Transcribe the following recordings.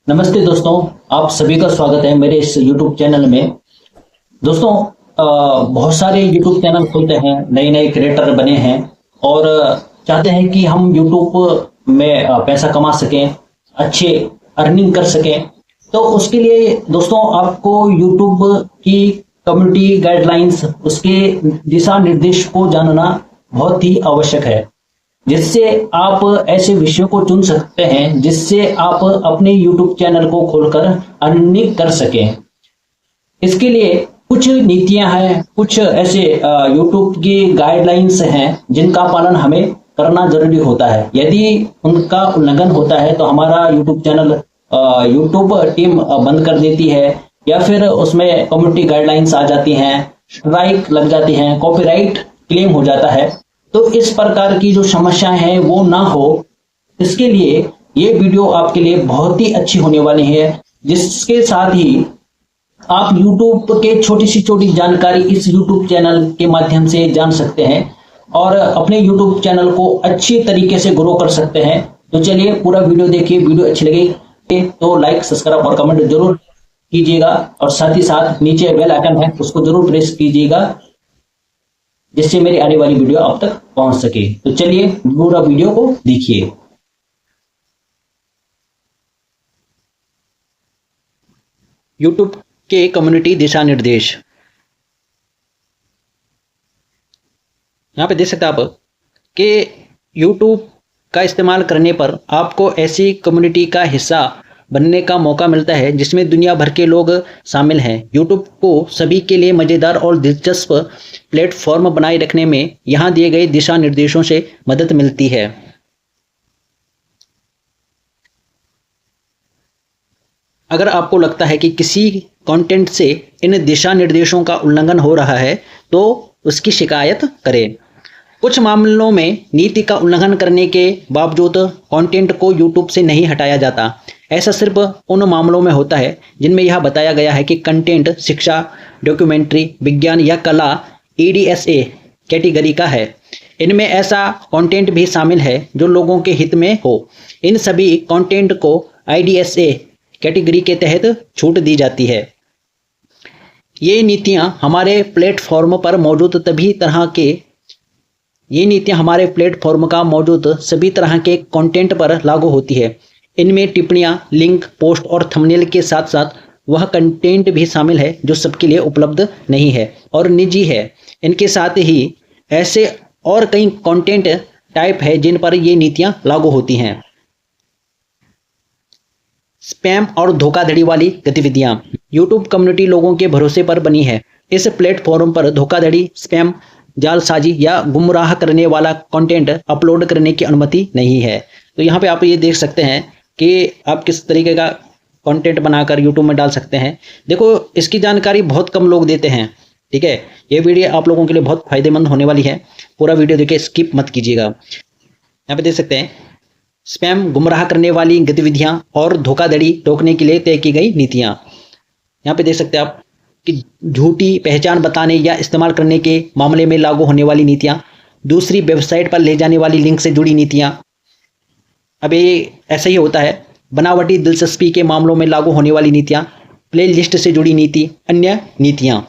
नमस्ते दोस्तों, आप सभी का स्वागत है मेरे इस YouTube चैनल में। दोस्तों, बहुत सारे YouTube चैनल खुलते हैं, नए नए क्रिएटर बने हैं और चाहते हैं कि हम YouTube में पैसा कमा सकें, अच्छे अर्निंग कर सकें। तो उसके लिए दोस्तों आपको YouTube की कम्युनिटी गाइडलाइंस, उसके दिशा निर्देश को जानना बहुत ही आवश्यक है, जिससे आप ऐसे विषयों को चुन सकते हैं जिससे आप अपने YouTube चैनल को खोलकर अर्निंग कर सकें। इसके लिए कुछ नीतियां हैं, कुछ ऐसे YouTube की गाइडलाइंस हैं जिनका पालन हमें करना जरूरी होता है। यदि उनका उल्लंघन होता है तो हमारा YouTube चैनल YouTube टीम बंद कर देती है, या फिर उसमें कम्युनिटी गाइडलाइंस आ जाती हैं, स्ट्राइक लग जाती हैं, कॉपीराइट क्लेम हो जाता है। तो इस प्रकार की जो समस्याएं हैं वो ना हो, इसके लिए ये वीडियो आपके लिए बहुत ही अच्छी होने वाली है, जिसके साथ ही आप YouTube के छोटी से छोटी जानकारी इस YouTube चैनल के माध्यम से जान सकते हैं और अपने YouTube चैनल को अच्छी तरीके से ग्रो कर सकते हैं। तो चलिए पूरा वीडियो देखिए। वीडियो अच्छी लगे तो लाइक, सब्सक्राइब और कमेंट जरूर कीजिएगा, और साथ ही साथ नीचे बेल आइकन है उसको जरूर प्रेस कीजिएगा, जिससे मेरी आने वाली वीडियो आप तक पहुंच सके। तो चलिए पूरा वीडियो को देखिए। YouTube के कम्युनिटी दिशा निर्देश, यहाँ पे देख सकते हैं आप कि YouTube का इस्तेमाल करने पर आपको ऐसी कम्युनिटी का हिस्सा बनने का मौका मिलता है जिसमें दुनिया भर के लोग शामिल हैं। YouTube को सभी के लिए मज़ेदार और दिलचस्प प्लेटफॉर्म बनाए रखने में यहाँ दिए गए दिशा निर्देशों से मदद मिलती है। अगर आपको लगता है कि किसी कंटेंट से इन दिशा निर्देशों का उल्लंघन हो रहा है तो उसकी शिकायत करें। कुछ मामलों में नीति का उल्लंघन करने के बावजूद कंटेंट को YouTube से नहीं हटाया जाता। ऐसा सिर्फ उन मामलों में होता है जिनमें यह बताया गया है कि कंटेंट शिक्षा, डॉक्यूमेंट्री, विज्ञान या कला EDSA कैटेगरी का है। इनमें ऐसा कंटेंट भी शामिल है जो लोगों के हित में हो। इन सभी कंटेंट को IDSA कैटेगरी के तहत छूट दी जाती है। ये नीतियां हमारे प्लेटफॉर्म पर मौजूद सभी तरह के कंटेंट पर लागू होती है। इनमें टिप्पणियां, लिंक, पोस्ट और थंबनेल के साथ साथ वह कंटेंट भी शामिल है जो सबके लिए उपलब्ध नहीं है और निजी है। इनके साथ ही ऐसे और कई कंटेंट टाइप है जिन पर ये नीतियां लागू होती हैं। स्पैम और धोखाधड़ी वाली गतिविधियां, YouTube कम्युनिटी लोगों के भरोसे पर बनी है। इस प्लेटफॉर्म पर धोखाधड़ी, स्पैम, जालसाजी या गुमराह करने वाला कंटेंट अपलोड करने की अनुमति नहीं है। तो यहाँ पे आप ये देख सकते हैं कि आप किस तरीके का कंटेंट बनाकर YouTube में डाल सकते हैं। देखो, इसकी जानकारी बहुत कम लोग देते हैं, ठीक है। ये वीडियो आप लोगों के लिए बहुत फायदेमंद होने वाली है। पूरा वीडियो देखिए, स्किप मत कीजिएगा। यहाँ पे देख सकते हैं स्पैम, गुमराह करने वाली गतिविधियां और धोखाधड़ी रोकने के लिए तय की गई नीतियां। यहाँ पे देख सकते हैं आप कि झूठी पहचान बताने या इस्तेमाल करने के मामले में लागू होने वाली नीतियां, दूसरी वेबसाइट पर ले जाने वाली लिंक से जुड़ी नीतियां। अब ये ऐसा ही होता है। बनावटी दिलचस्पी के मामलों में लागू होने वाली नीतियां, प्ले लिस्ट से जुड़ी नीति, अन्य नीतियां।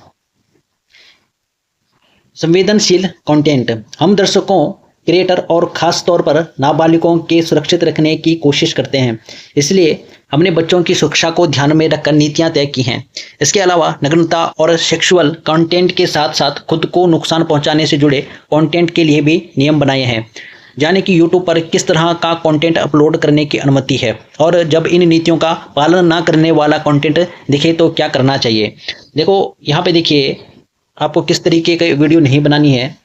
संवेदनशील कंटेंट, हम दर्शकों, क्रिएटर और ख़ास तौर पर नाबालिगों के सुरक्षित रखने की कोशिश करते हैं, इसलिए हमने बच्चों की सुरक्षा को ध्यान में रखकर नीतियां तय की हैं। इसके अलावा नग्नता और सेक्सुअल कंटेंट के साथ साथ खुद को नुकसान पहुंचाने से जुड़े कंटेंट के लिए भी नियम बनाए हैं। जाने कि YouTube पर किस तरह का कंटेंट अपलोड करने की अनुमति है और जब इन नीतियों का पालन ना करने वाला कंटेंट दिखे तो क्या करना चाहिए। देखो, यहाँ पे देखिए आपको किस तरीके का वीडियो नहीं बनानी है,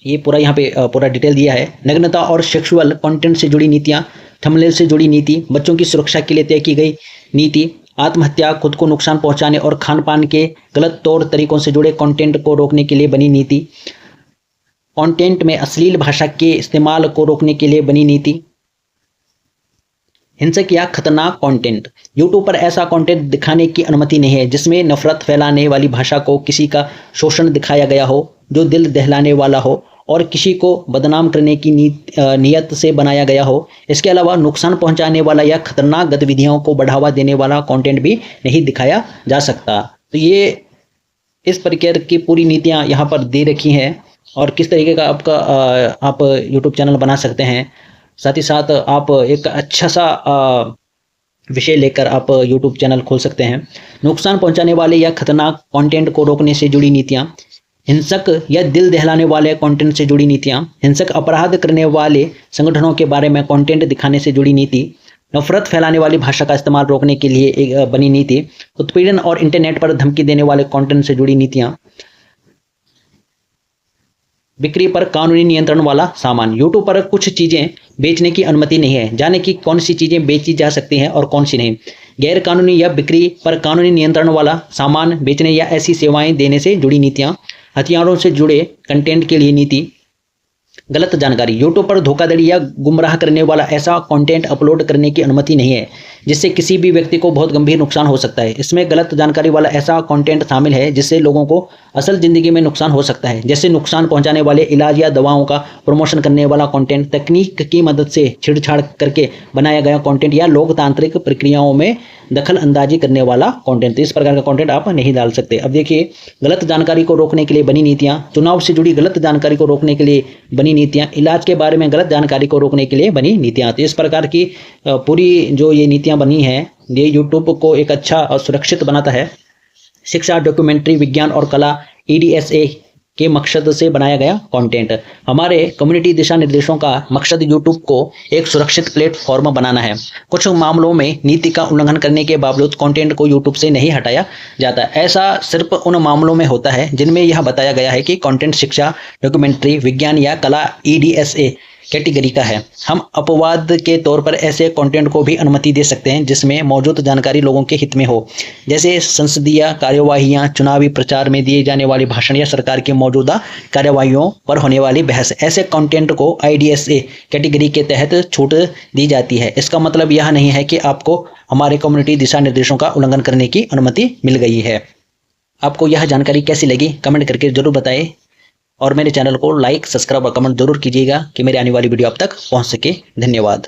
ये पूरा यहाँ पे पूरा डिटेल दिया है। नग्नता और सेक्सुअल कंटेंट से जुड़ी नीतियाँ, थंबनेल से जुड़ी नीति, बच्चों की सुरक्षा के लिए तय की गई नीति, आत्महत्या, खुद को नुकसान पहुंचाने और खान पान के गलत तौर तरीकों से जुड़े कंटेंट को रोकने के लिए बनी नीति, कंटेंट में अश्लील भाषा के इस्तेमाल को रोकने के लिए बनी नीति, हिंसक या खतरनाक कंटेंट, YouTube पर ऐसा कंटेंट दिखाने की अनुमति नहीं है जिसमें नफरत फैलाने वाली भाषा को किसी का शोषण दिखाया गया हो, जो दिल दहलाने वाला हो और किसी को बदनाम करने की नीयत से बनाया गया हो। इसके अलावा नुकसान पहुंचाने वाला या खतरनाक गतिविधियों को बढ़ावा देने वाला कंटेंट भी नहीं दिखाया जा सकता। तो ये इस प्रकार की पूरी नीतियां यहाँ पर दे रखी हैं और किस तरीके का आप यूट्यूब चैनल बना सकते हैं। साथ ही साथ आप एक अच्छा सा विषय लेकर आप यूट्यूब चैनल खोल सकते हैं। नुकसान पहुंचाने वाले या खतरनाक कंटेंट को रोकने से जुड़ी नीतियां, हिंसक या दिल दहलाने वाले कंटेंट से जुड़ी नीतियां, हिंसक अपराध करने वाले संगठनों के बारे में कंटेंट दिखाने से जुड़ी नीति, नफरत फैलाने वाली भाषा का इस्तेमाल रोकने के लिए एक बनी नीति, उत्पीड़न और इंटरनेट पर धमकी देने वाले कंटेंट से जुड़ी नीतियां, बिक्री पर कानूनी नियंत्रण वाला सामान। यूट्यूब पर कुछ चीज़ें बेचने की अनुमति नहीं है। जाने की कौन सी चीज़ें बेची जा सकती हैं और कौन सी नहीं। गैर कानूनी या बिक्री पर कानूनी नियंत्रण वाला सामान बेचने या ऐसी सेवाएं देने से जुड़ी नीतियां, हथियारों से जुड़े कंटेंट के लिए नीति, गलत जानकारी। यूट्यूब पर धोखाधड़ी या गुमराह करने वाला ऐसा कंटेंट अपलोड करने की अनुमति नहीं है जिससे किसी भी व्यक्ति को बहुत गंभीर नुकसान हो सकता है। इसमें गलत जानकारी वाला ऐसा कंटेंट शामिल है जिससे लोगों को असल जिंदगी में नुकसान हो सकता है, जैसे नुकसान पहुंचाने वाले इलाज या दवाओं का प्रमोशन करने वाला कंटेंट, तकनीक की मदद से छेड़छाड़ करके बनाया गया कंटेंट या लोकतांत्रिक प्रक्रियाओं में दखल अंदाजी करने वाला कंटेंट। तो इस प्रकार का कंटेंट आप नहीं डाल सकते। अब देखिए, गलत जानकारी को रोकने के लिए बनी नीतियां, चुनाव से जुड़ी गलत जानकारी को रोकने के लिए बनी नीतियां, इलाज के बारे में गलत जानकारी को रोकने के लिए बनी नीतियां। तो इस प्रकार की पूरी जो ये नीतियां बनी हैं, ये यूट्यूब को एक अच्छा और सुरक्षित बनाता है। शिक्षा, डॉक्यूमेंट्री, विज्ञान और कला EDSA के मकसद से बनाया गया कंटेंट। हमारे कम्युनिटी दिशा निर्देशों का मकसद यूट्यूब को एक सुरक्षित प्लेटफॉर्म बनाना है। कुछ मामलों में नीति का उल्लंघन करने के बावजूद कंटेंट को यूट्यूब से नहीं हटाया जाता। ऐसा सिर्फ उन मामलों में होता है जिनमें यह बताया गया है कि कंटेंट शिक्षा, डॉक्यूमेंट्री, विज्ञान या कला EDSA कैटेगरी का है। हम अपवाद के तौर पर ऐसे कंटेंट को भी अनुमति दे सकते हैं जिसमें मौजूद जानकारी लोगों के हित में हो, जैसे संसदीय कार्यवाहियां, चुनावी प्रचार में दिए जाने वाले भाषण या सरकार की मौजूदा कार्यवाहियों पर होने वाली बहस। ऐसे कंटेंट को IDSA कैटेगरी के तहत छूट दी जाती है। इसका मतलब यह नहीं है कि आपको हमारे कम्युनिटी दिशा निर्देशों का उल्लंघन करने की अनुमति मिल गई है। आपको यह जानकारी कैसी लगी कमेंट करके जरूर बताएं और मेरे चैनल को लाइक, सब्सक्राइब और कमेंट जरूर कीजिएगा कि मेरी आने वाली वीडियो आप तक पहुंच सके। धन्यवाद।